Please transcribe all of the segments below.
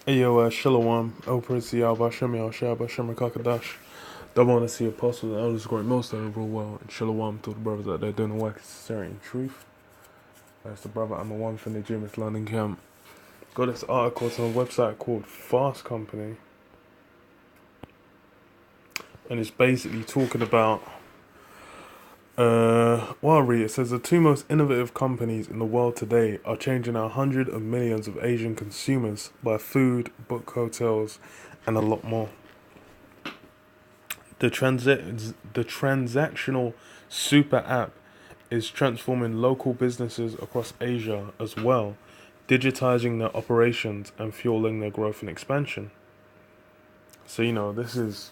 Yo, Shalom, El Prince Yahweh Shem Shab Shem Kakadash. Don't want to see apostles and elders GreatMillStone over the world. And Shalom to the brothers out there doing the work necessary in truth. That's the brother, I'm the one from the GMSLondon camp. Got this article, it's on a website called Fast Company. And it's basically talking about, well, I'll read it. It says the two most innovative companies in the world today are changing hundreds of millions of Asian consumers by food, book hotels, and a lot more. The transactional super app is transforming local businesses across Asia as well, digitizing their operations and fueling their growth and expansion. So, this is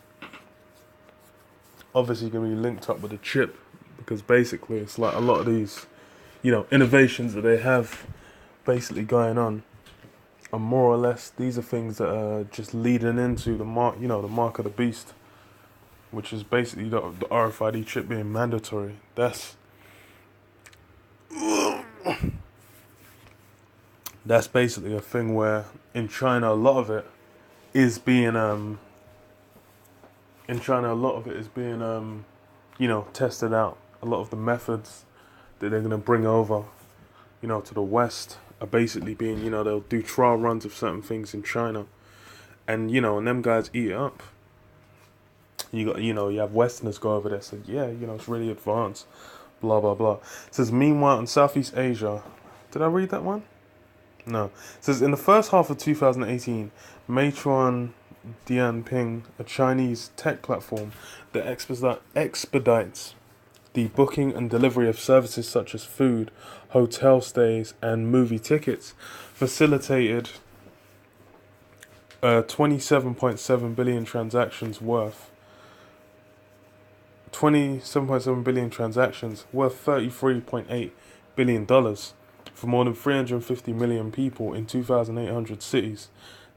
obviously going to be linked up with a chip, because basically it's like a lot of these, innovations that they have basically going on. And more or less, these are things that are just leading into the mark of the beast, which is basically the RFID chip being mandatory. That's basically a thing where in China a lot of it is being tested out. A lot of the methods that they're gonna bring over, to the West are basically being, they'll do trial runs of certain things in China, and and them guys eat it up. You have Westerners go over there, say, yeah, it's really advanced, blah blah blah. It says, meanwhile in Southeast Asia, did I read that one? No. It says, in the first half of 2018, Meituan Dianping, a Chinese tech platform that expedites the booking and delivery of services such as food, hotel stays, and movie tickets, facilitated 27.7 billion transactions worth 27.7 billion transactions worth $33.8 billion for more than 350 million people in 2,800 cities.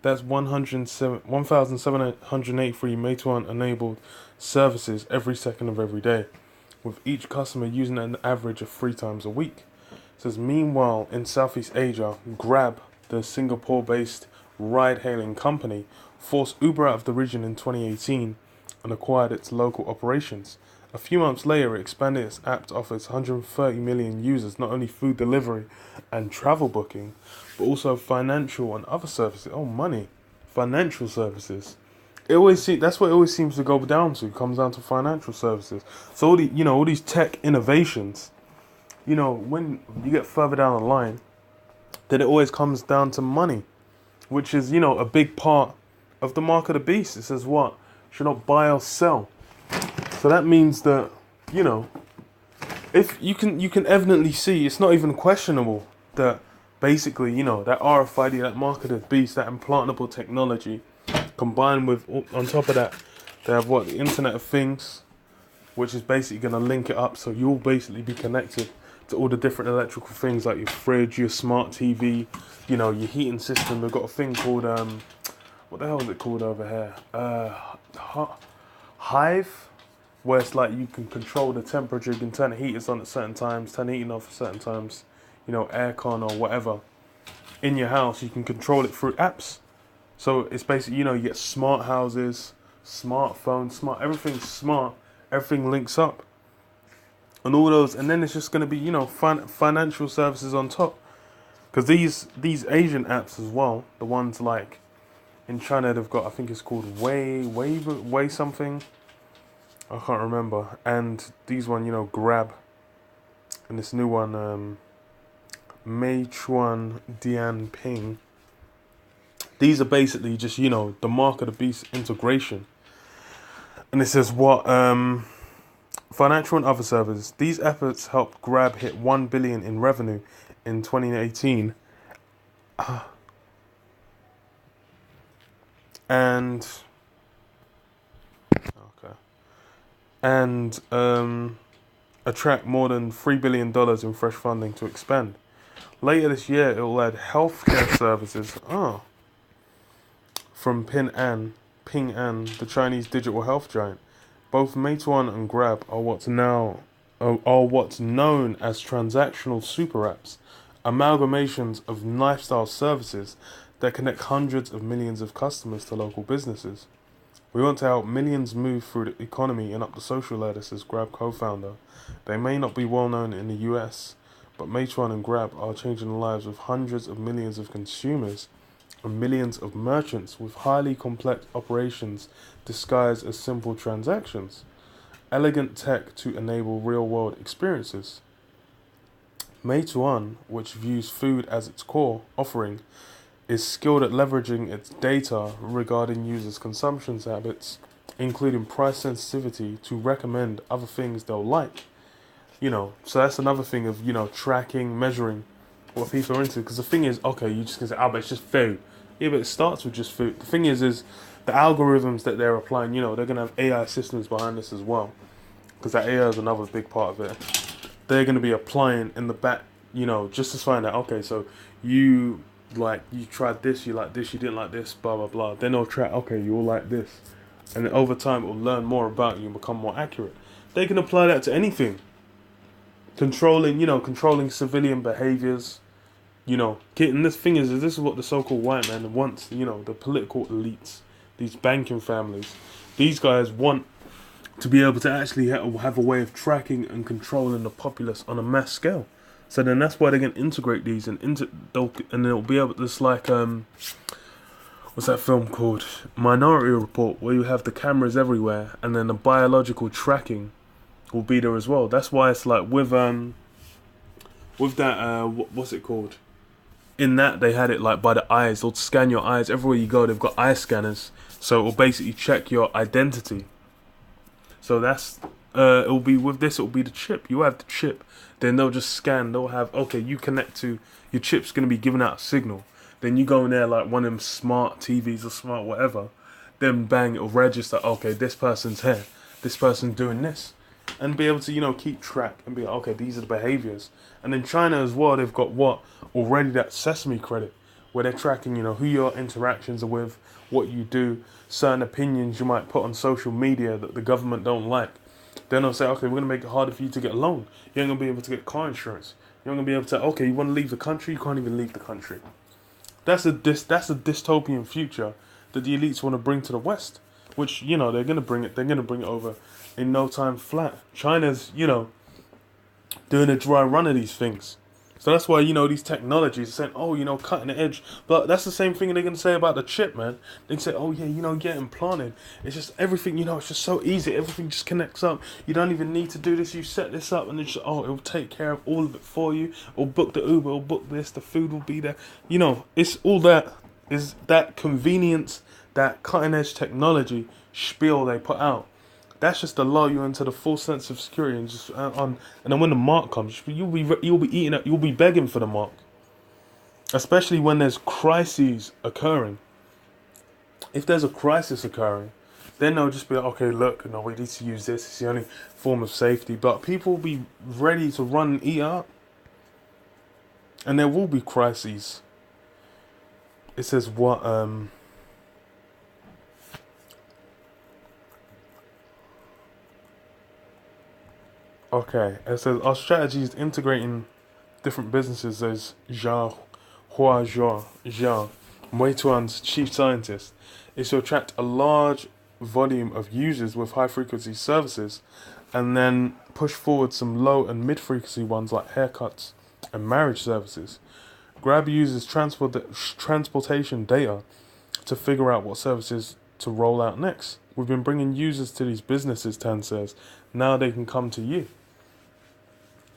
That's 1,783 Meituan-enabled services every second of every day, with each customer using an average of 3 times a week. It says, meanwhile, in Southeast Asia, Grab, the Singapore-based ride-hailing company, forced Uber out of the region in 2018 and acquired its local operations. A few months later, it expanded its app to offer its 130 million users not only food delivery and travel booking, but also financial and other services. Oh, money. Financial services. That's what it always seems to go down to. It comes down to financial services. So all these tech innovations, when you get further down the line, then it always comes down to money, which is, a big part of the mark of the beast. It says what? Should not buy or sell. So that means that, if you can evidently see, it's not even questionable that basically, that RFID, that mark of the beast, that implantable technology, combined with, on top of that, they have the Internet of Things, which is basically going to link it up, so you'll basically be connected to all the different electrical things like your fridge, your smart TV, your heating system. They've got a thing called, what the hell is it called over here? Hive, where it's like you can control the temperature, you can turn the heaters on at certain times, turn the heating off at certain times, aircon or whatever. In your house, you can control it through apps. So it's basically, you get smart houses, smartphones, everything's smart, everything links up. And all those, and then it's just going to be, financial services on top. Because these Asian apps as well, the ones like in China, they've got, I think it's called Way something. I can't remember. And these one, Grab. And this new one, Meituan Dianping. These are basically just, the mark of the beast integration. And it says what? Financial and other services. These efforts helped Grab hit 1 billion in revenue in 2018. And attract more than $3 billion in fresh funding to expand. Later this year, it will add healthcare services from Ping An, the Chinese digital health giant. Both Meituan and Grab are what's known as transactional super apps, amalgamations of lifestyle services that connect hundreds of millions of customers to local businesses. We want to help millions move through the economy and up the social ladder, says Grab co-founder. They may not be well known in the US, but Meituan and Grab are changing the lives of hundreds of millions of consumers and millions of merchants with highly complex operations disguised as simple transactions. Elegant tech to enable real-world experiences. Meituan, which views food as its core offering, is skilled at leveraging its data regarding users' consumption habits, including price sensitivity, to recommend other things they'll like. So that's another thing of, tracking, measuring what people are into. Because the thing is, okay, you just can say, but it's just food. Yeah, but it starts with just food. The thing is the algorithms that they're applying, they're going to have AI systems behind this as well. Because that AI is another big part of it. They're going to be applying in the back, just to find out, okay, so you tried this, you like this, you didn't like this, blah, blah, blah. Then they'll track, okay, you all like this. And then over time, it will learn more about you and become more accurate. They can apply that to anything. Controlling civilian behaviors. Getting this thing is this is what the so-called white man wants, the political elites, these banking families. These guys want to be able to actually have a way of tracking and controlling the populace on a mass scale. So then that's why they're going to integrate these and they'll be able to, it's like, what's that film called? Minority Report, where you have the cameras everywhere and then the biological tracking will be there as well. That's why it's like with that, what's it called? In that, they had it like by the eyes. They'll scan your eyes. Everywhere you go, they've got eye scanners. So it will basically check your identity. So that's, it'll be with this, it'll be the chip. You have the chip. Then they'll just scan. They'll have, okay, you connect to, your chip's going to be giving out a signal. Then you go in there like one of them smart TVs or smart whatever. Then bang, it'll register, okay, this person's here. This person's doing this. And be able to, keep track and be like, okay, these are the behaviors. And in China as well, they've got already that Sesame credit, where they're tracking, who your interactions are with, what you do, certain opinions you might put on social media that the government don't like. Then they'll say, okay, we're going to make it harder for you to get a loan. You ain't going to be able to get car insurance. You're going to be able to, okay, you want to leave the country? You can't even leave the country. That's a dystopian future that the elites want to bring to the West, which, they're going to bring it. They're going to bring it over in no time flat. China's, doing a dry run of these things. So that's why, these technologies are saying, oh, cutting the edge. But that's the same thing they're going to say about the chip, man. They say, oh, yeah, get implanted. It's just everything, it's just so easy. Everything just connects up. You don't even need to do this. You set this up and it's just, it'll take care of all of it for you. Or book the Uber, or book this. The food will be there. It's all that is that convenience, that cutting edge technology spiel they put out. That's just to lull you into the full sense of security, and just and then when the mark comes, you'll be eating it. You'll be begging for the mark, especially when there's crises occurring. If there's a crisis occurring, then they'll just be like, okay, look, we need to use this. It's the only form of safety. But people will be ready to run and eat up, and there will be crises. It says what Okay, it says our strategy is integrating different businesses as Zhao Zhao, Meituan's chief scientist, is to attract a large volume of users with high frequency services and then push forward some low and mid frequency ones like haircuts and marriage services. Grab uses transportation data to figure out what services to roll out next. We've been bringing users to these businesses, Tan says. Now they can come to you.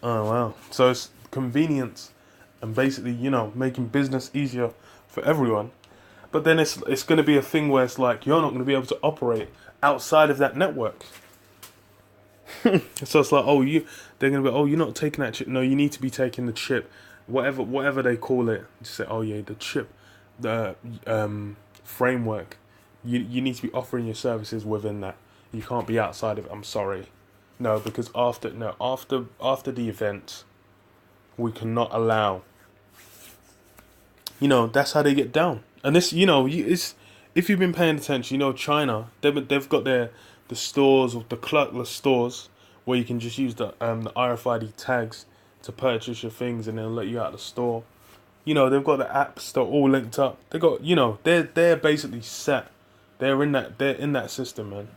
Oh, wow. So it's convenience and basically, making business easier for everyone. But then it's going to be a thing where it's like, you're not going to be able to operate outside of that network. So it's like, they're going to be, you're not taking that chip. No, you need to be taking the chip. Whatever they call it. Just say, the chip, the framework. You need to be offering your services within that. You can't be outside of it. I'm sorry. No, because after the event, we cannot allow. That's how they get down. And this, it's, if you've been paying attention, China, they've got the stores, the clerkless stores, where you can just use the RFID tags to purchase your things, and they'll let you out of the store. You know, they've got the apps that are all linked up. They got, you know, they're basically set. They're in that system, man.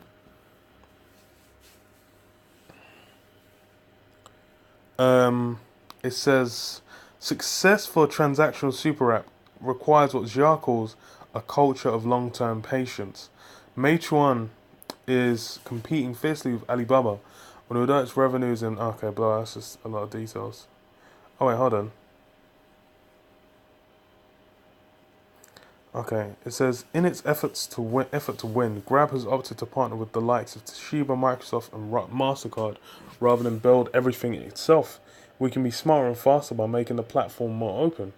It says success for a transactional super app requires what Jia calls a culture of long-term patience. Meituan is competing fiercely with Alibaba. When it its revenues and okay, blah, that's just a lot of details. Oh wait, hold on. Okay, it says in its effort to win, Grab has opted to partner with the likes of Toshiba, Microsoft, and Mastercard rather than build everything itself. We can be smarter and faster by making the platform more open.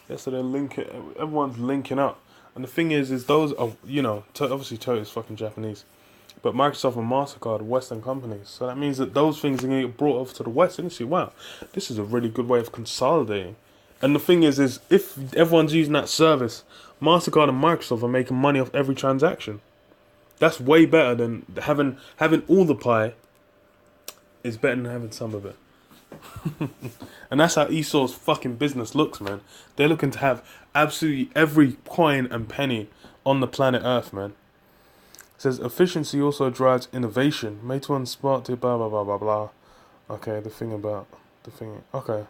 Yeah, so they're linking. Everyone's linking up, and the thing is those are, you know, obviously Toyota's fucking Japanese, but Microsoft and Mastercard are Western companies. So that means that those things are going to get brought over to the West. And you see, wow, this is a really good way of consolidating. And the thing is if everyone's using that service, Mastercard and Microsoft are making money off every transaction. That's way better than having all the pie. Is better than having some of it. And that's how Esau's fucking business looks, man. They're looking to have absolutely every coin and penny on the planet Earth, man. It says efficiency also drives innovation. Meituan smart to blah blah blah blah blah. Okay, okay.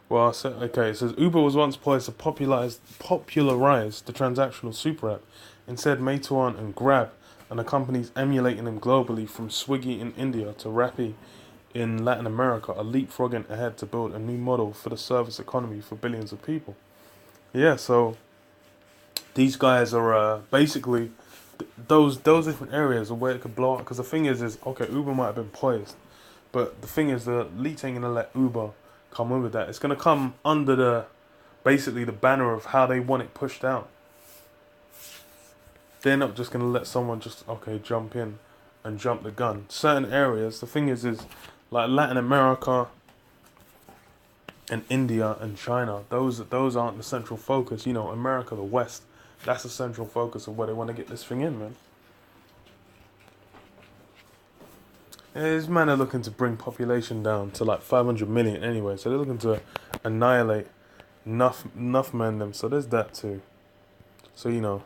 Well, it says Uber was once poised to popularize the transactional super app. Instead, Meituan and Grab and the companies emulating them globally, from Swiggy in India to Rappi in Latin America, are leapfrogging ahead to build a new model for the service economy for billions of people. Yeah, so these guys are basically those different areas of where it could blow up. Because the thing is okay, Uber might have been poised, but the thing is, the elite ain't gonna let Uber come in with that. It's gonna come under the banner of how they want it pushed out. They're not just gonna let someone just jump in and jump the gun. Certain areas, the thing is like Latin America and India and China. Those aren't the central focus. You know, America, the West. That's the central focus of where they want to get this thing in, man. These men are looking to bring population down to like 500 million anyway, so they're looking to annihilate enough men them. So there's that too. So you know,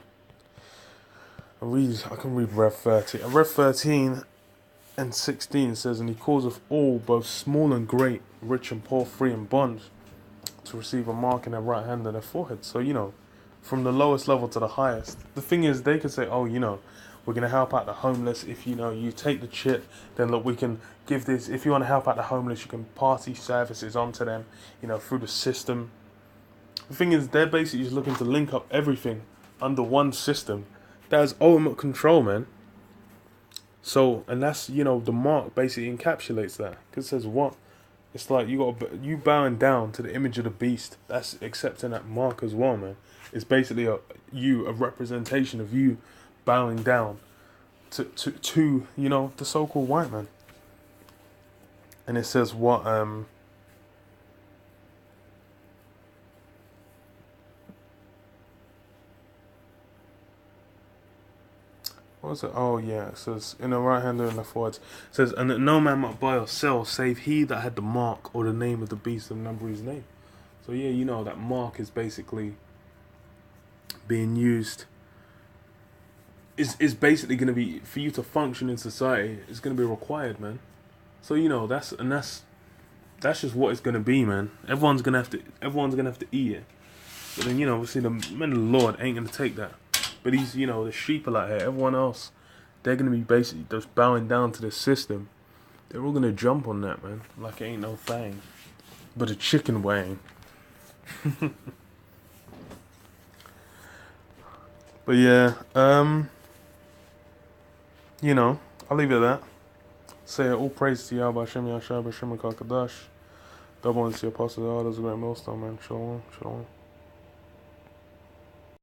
I can read Rev 13. Rev 13 and 16 says, and he calls of all, both small and great, rich and poor, free and bond, to receive a mark in their right hand and their forehead. So you know, from the lowest level to the highest. The thing is, they could say, oh, you know, we're going to help out the homeless. If, you know, you take the chip, then look, we can give this. If you want to help out the homeless, you can pass these services onto them, you know, through the system. The thing is, they're basically just looking to link up everything under one system. That has ultimate control, man. So, and that's, you know, the mark basically encapsulates that. Because it says what? It's like you bowing down to the image of the beast. That's accepting that mark as well, man. It's basically a representation of you bowing down to you know, the so-called white man. And it says what what was it? Oh yeah, it says in the right hand and in the forehead. It says, and that no man might buy or sell save he that had the mark or the name of the beast and number his name. So yeah, you know, that mark is basically being used. Is basically going to be, for you to function in society, it's going to be required, man. So you know, that's just what it's going to be, man. Everyone's gonna have to eat it. But then, you know, obviously the men of the Lord ain't going to take that. But these, you know, the sheep are out here. Everyone else, they're going to be basically just bowing down to the system. They're all going to jump on that, man. Like it ain't no thing. But a chicken wing. But yeah, you know, I'll leave it at that. Say all praise to Yahweh Hashem Yahshua B'Shem HaKadosh. Double into the apostles, all those GreatMillStone, man. Shalom, shalom.